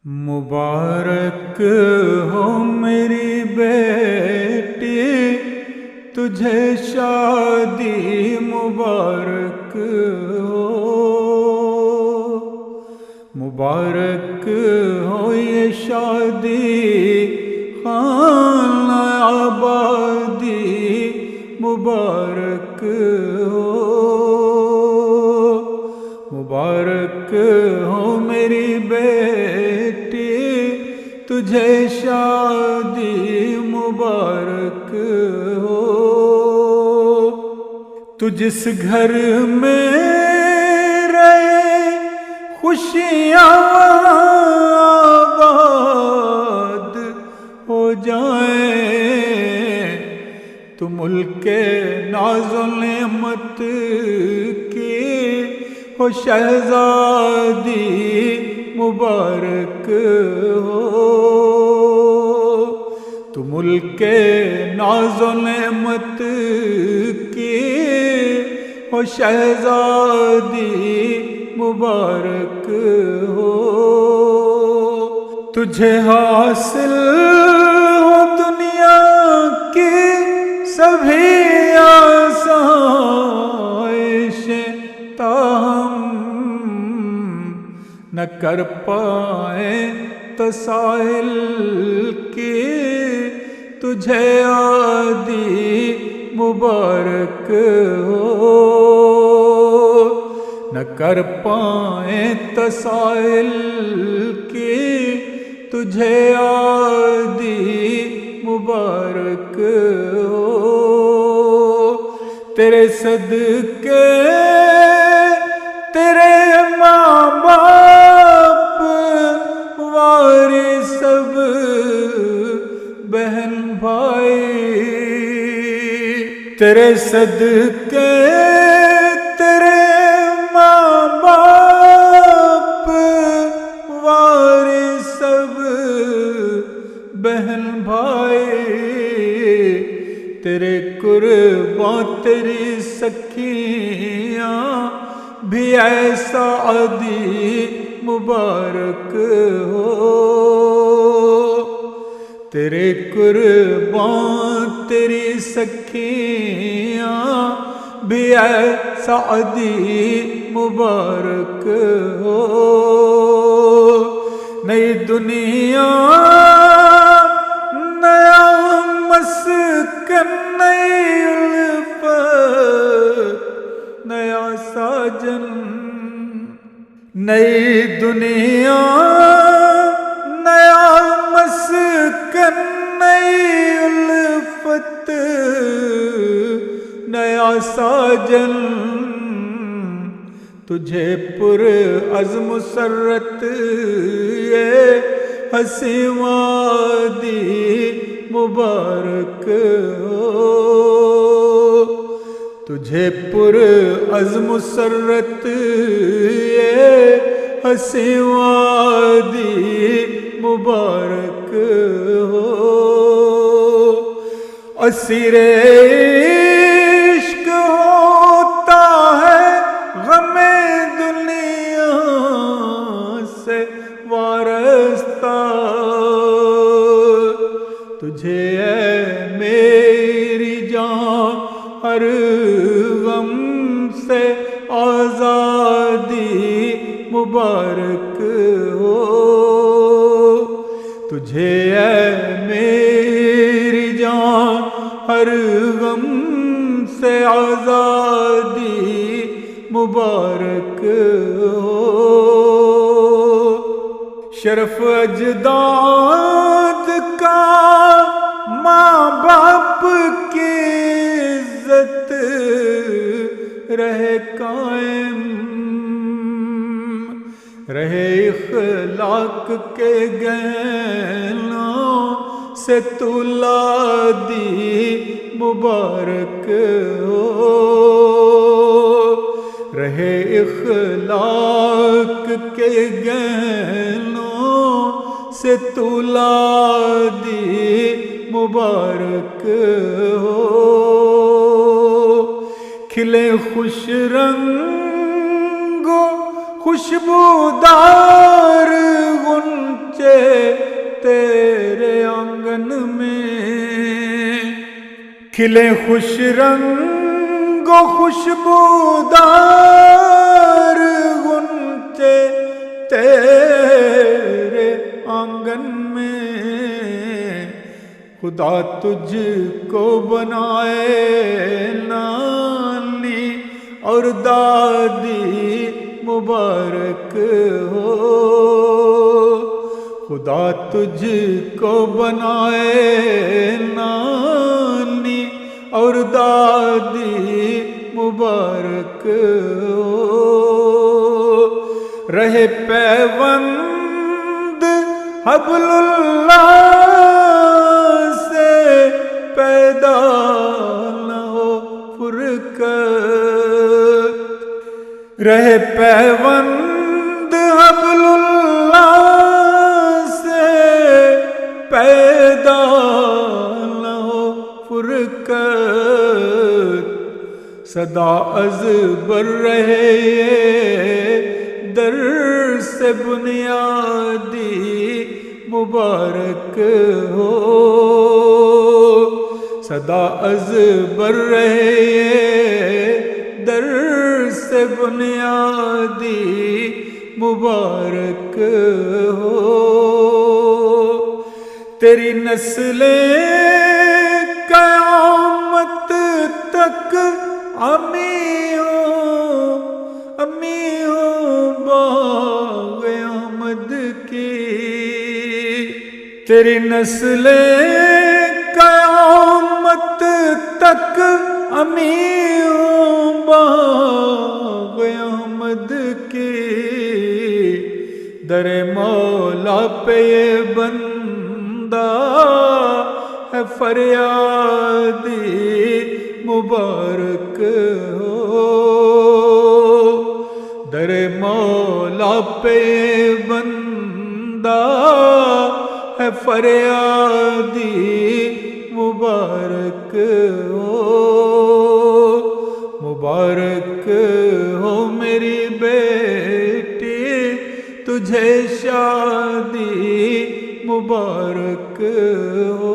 مبارک ہو میری بیٹی، تجھے شادی مبارک ہو۔ مبارک ہو یہ شادی خانہ آبادی، مبارک ہو۔ مبارک ہو میری بیٹی، تجھے شادی مبارک ہو۔ تو جس گھر میں رہے خوشیاں آباد ہو جائیں، تو ملک ناز و نعمت کی ہو شہزادی مبارک ہو۔ تو ملک ناز و نعمت کی ہو شہزادی مبارک ہو۔ تجھے حاصل ہو دنیا کی سبھی آسائشیں، تاہم نہ کر پائیں تسائل کی تجھے عادی مبارک ہو۔ نہ کر پائیں تسائل کی تجھے عادی مبارک ہو۔ تیرے صدقے تیرے ماں باپ وارث سب بہن بھائی، تیرے صدقے تیرے ماں باپ وارث سب بہن بھائی، تیرے قرباں تیری سکھیاں بھی ایسا عادی مبارک ہو۔ تیرے قرباں تیری سکھیاں بھی ایسا عادی مبارک ہو۔ نئی دنیا نیا مسکن، نئی الفت نیا ساجن، نئی دنیا نیا مسکن، نئی الفت نیا ساجن، تجھے پر عزم مسرت یہ ہنسی وادی مبارک ہو۔ تجھے پر عزم مسرت یہ ہنسی وادی مبارک ہو۔ اسیر عشق ہوتا ہے غم دنیا سے وارستہ، تجھے اے میری جان ہر غم سے آزادی مبارک ہو۔ تجھے اے میری جان ہر غم سے آزادی مبارک ہو۔ شرف اجداد کا ماں باپ کی عزت رہے قائم، رہے اخلاق کے گہنوں سے تو لادی مبارک ہو۔ رہے اخلاق کے گہنوں سے تو لادی مبارک ہو۔ کھلے خوش رنگ خوشبودار غنچے گونجے تیرے آنگن میں، کھلے خوش رنگ و خوشبودار غنچے تیرے آنگن میں، خدا تجھ کو بنائے نانی اور دادی مبارک ہو، خدا تجھ کو بنائے نانی اور دادی مبارک ہو، رہے پیوند حبل اللہ سے پیدا نہ ہو فرقت، رہے پیوند حبل اللہ سے پیدا نہ ہو فرقت، صدا ازبر رہے در سے بنیادی مبارک ہو، صدا ازبر رہے در سے بنیادی مبارک ہو، تیری نسلیں قیامت تک امی ہو باغ احمد کی، تیری نسلیں قیامت تک امی ہو باغ احمد کی، در مولا پہ یہ بندہ ہے فریادی مبارک ہو، در مولا پہ بندہ ہے فریادی مبارک ہو، مبارک ہو میری بیٹی تجھے شادی مبارک ہو۔